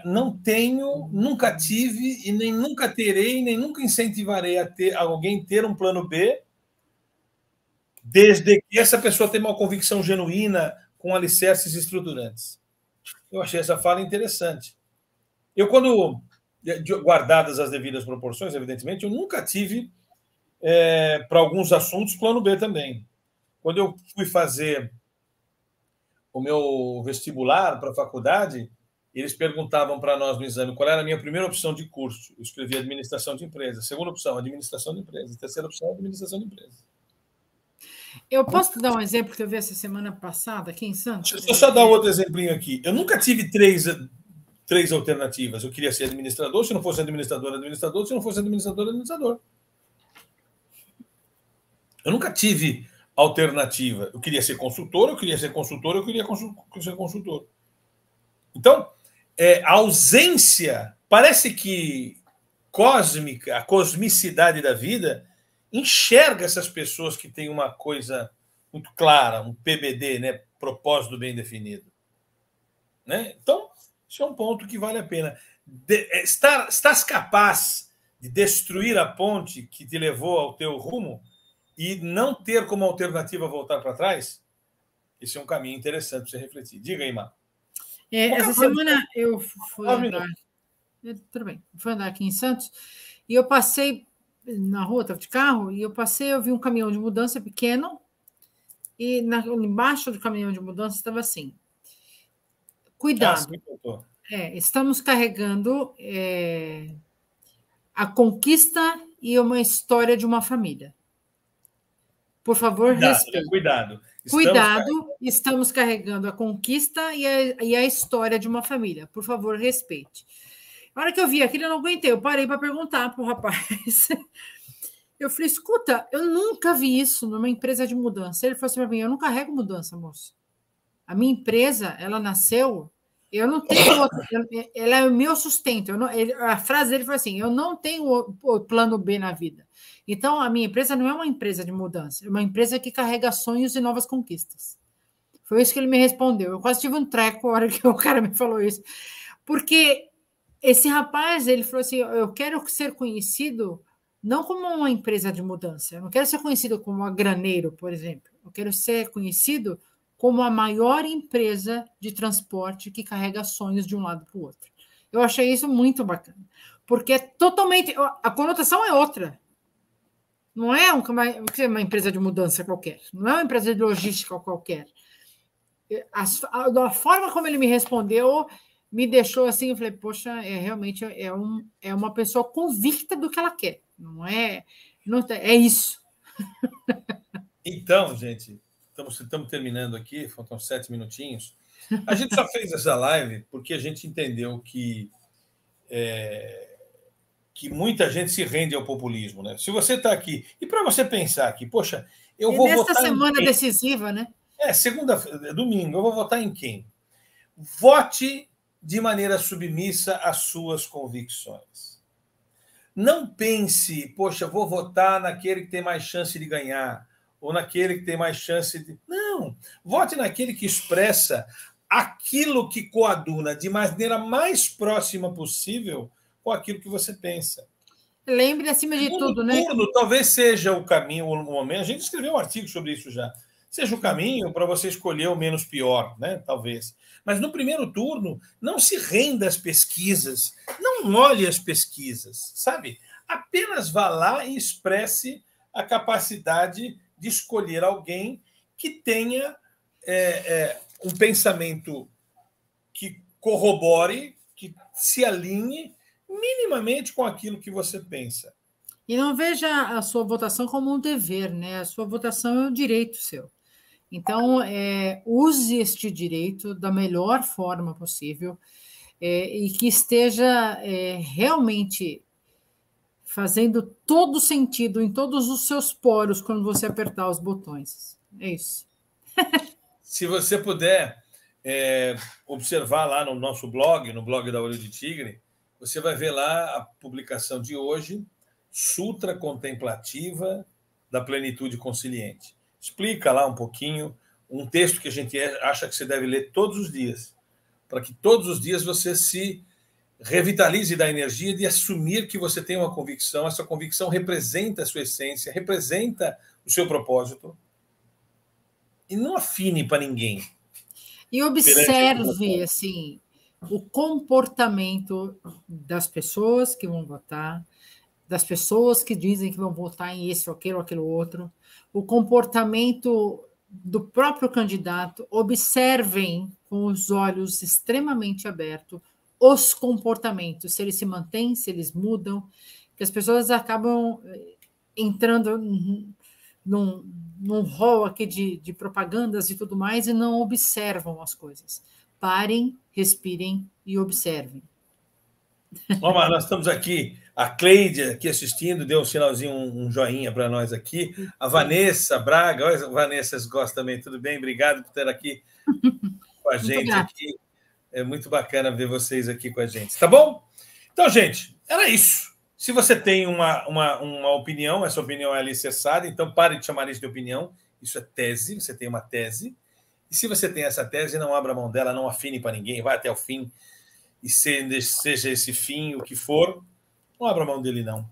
não tenho, nunca tive e nem nunca terei, nem nunca incentivarei a alguém ter um plano B, desde que essa pessoa tenha uma convicção genuína com alicerces estruturantes. Eu achei essa fala interessante. Eu, quando, guardadas as devidas proporções, evidentemente, eu nunca tive, para alguns assuntos, plano B também. Quando eu fui fazer o meu vestibular para a faculdade, eles perguntavam para nós no exame qual era a minha primeira opção de curso. Eu escrevi administração de empresas. Segunda opção, administração de empresas. Terceira opção, administração de empresas. Eu posso te dar um exemplo que eu vi essa semana passada aqui em Santos? Deixa eu só dar um outro exemplinho aqui. Eu nunca tive três alternativas. Eu queria ser administrador, se não fosse administrador, administrador, se não fosse administrador, administrador. Eu nunca tive alternativa. Eu queria ser consultor, eu queria ser consultor, eu queria ser consultor. Então, a ausência, parece que cósmica, a cosmicidade da vida, enxerga essas pessoas que têm uma coisa muito clara, um PBD, né? Propósito bem definido. Né? Então, isso é um ponto que vale a pena. Estás capaz de destruir a ponte que te levou ao teu rumo e não ter como alternativa voltar para trás? esse é um caminho interessante para você refletir. Diga aí, Mar. Essa semana eu fui andar. Tudo bem. Fui andar aqui em Santos e eu passei na rua, estava de carro, e eu vi um caminhão de mudança pequeno, e embaixo do caminhão de mudança estava assim: cuidado, estamos carregando a conquista e uma história de uma família. Por favor, respeite. Cuidado. Estamos carregando a conquista e a história de uma família. Por favor, respeite. Na hora que eu vi aquilo, eu não aguentei. Eu parei para perguntar para o rapaz. Eu falei, escuta, eu nunca vi isso numa empresa de mudança. Ele falou assim para mim, eu não carrego mudança, moço. A minha empresa, ela nasceu, eu não tenho outro, ela é o meu sustento. A frase dele foi assim, eu não tenho o plano B na vida. Então, a minha empresa não é uma empresa de mudança, é uma empresa que carrega sonhos e novas conquistas. Foi isso que ele me respondeu. Eu quase tive um treco na hora que o cara me falou isso. Porque esse rapaz, ele falou assim, eu quero ser conhecido não como uma empresa de mudança, eu não quero ser conhecido como a Graneiro, por exemplo. Eu quero ser conhecido como a maior empresa de transporte que carrega sonhos de um lado para o outro. Eu achei isso muito bacana, porque é totalmente... A conotação é outra. Não é uma empresa de mudança qualquer, não é uma empresa de logística qualquer. Da forma como ele me respondeu, me deixou assim, eu falei, poxa, realmente é uma pessoa convicta do que ela quer. Não é isso. Então, gente, estamos terminando aqui, faltam 7 minutinhos. A gente só fez essa live porque a gente entendeu que muita gente se rende ao populismo, né? Se você está aqui, e para você pensar aqui, poxa, eu vou votar nesta semana decisiva, né? Domingo, eu vou votar em quem? Vote de maneira submissa às suas convicções. Não pense, poxa, vou votar naquele que tem mais chance de ganhar, ou naquele que tem mais chance de... Não, vote naquele que expressa aquilo que coaduna de maneira mais próxima possível com aquilo que você pensa. Lembre, acima de tudo, né? Talvez seja o caminho, o momento. A gente escreveu um artigo sobre isso já. Seja o caminho para você escolher o menos pior, né? Talvez. Mas no primeiro turno, não se renda às pesquisas, não olhe as pesquisas, sabe? Apenas vá lá e expresse a capacidade de escolher alguém que tenha um pensamento que corrobore, que se alinhe minimamente com aquilo que você pensa. E não veja a sua votação como um dever, né? A sua votação é um direito seu. Então, use este direito da melhor forma possível e que esteja realmente fazendo todo sentido em todos os seus poros quando você apertar os botões. É isso. Se você puder observar lá no nosso blog, no blog da Olho de Tigre, você vai ver lá a publicação de hoje, Sutra Contemplativa da Plenitude Consciente. Explica lá um pouquinho, um texto que a gente acha que você deve ler todos os dias, para que todos os dias você se revitalize da energia de assumir que você tem uma convicção, essa convicção representa a sua essência, representa o seu propósito, e não afine para ninguém. E observe, assim, o comportamento das pessoas que vão votar, das pessoas que dizem que vão votar em esse, aquilo outro, o comportamento do próprio candidato, observem com os olhos extremamente abertos os comportamentos, se eles se mantêm, se eles mudam, que as pessoas acabam entrando num rol aqui de propagandas e tudo mais e não observam as coisas. Parem, respirem e observem. Vamos, nós estamos aqui, a Cleide aqui assistindo, deu um sinalzinho, um joinha para nós aqui. A Vanessa Braga, olha, a Vanessa gosta também, tudo bem? Obrigado por estar aqui com a gente aqui. É muito bacana ver vocês aqui com a gente, tá bom? Então, gente, era isso. Se você tem uma opinião, essa opinião é alicerçada, então pare de chamar isso de opinião, isso é tese, você tem uma tese, e se você tem essa tese, não abra mão dela, não afine para ninguém, vai até o fim, e seja esse fim o que for, não abra mão dele, não.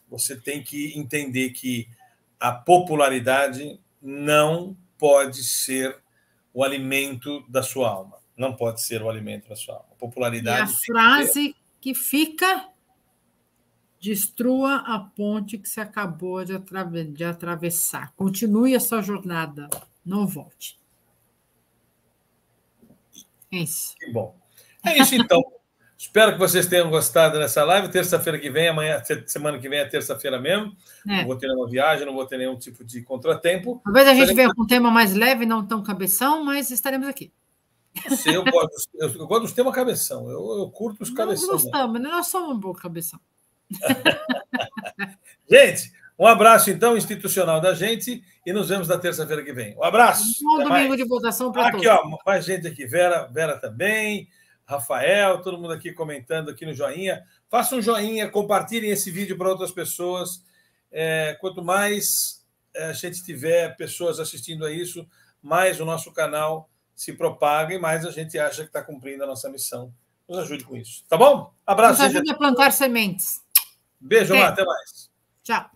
Você tem que entender que a popularidade não pode ser o alimento da sua alma. Não pode ser o alimento da sua alma. A popularidade. E a frase que fica: destrua a ponte que você acabou de atravessar. Continue a sua jornada. Não volte. É isso. Que bom. É isso, então. Espero que vocês tenham gostado dessa live. Terça-feira que vem, amanhã, semana que vem é terça-feira mesmo. Não vou ter nenhuma viagem, não vou ter nenhum tipo de contratempo. Talvez a gente venha com um tema mais leve, não tão cabeção, mas estaremos aqui. Eu gosto dos temas cabeção. Eu curto os cabeção. Nós gostamos, né? Nós somos um bom cabeção. Gente, um abraço, então, institucional da gente e nos vemos na terça-feira que vem. Um abraço. Bom domingo de votação para todos. Aqui, ó, mais gente aqui. Vera também. Rafael, todo mundo aqui comentando aqui no joinha. Faça um joinha, compartilhem esse vídeo para outras pessoas. Quanto mais a gente tiver pessoas assistindo a isso, mais o nosso canal se propaga e mais a gente acha que está cumprindo a nossa missão. Nos ajude com isso. Tá bom? Abraço. Nos ajude a plantar sementes. Beijo, lá, até mais. Tchau.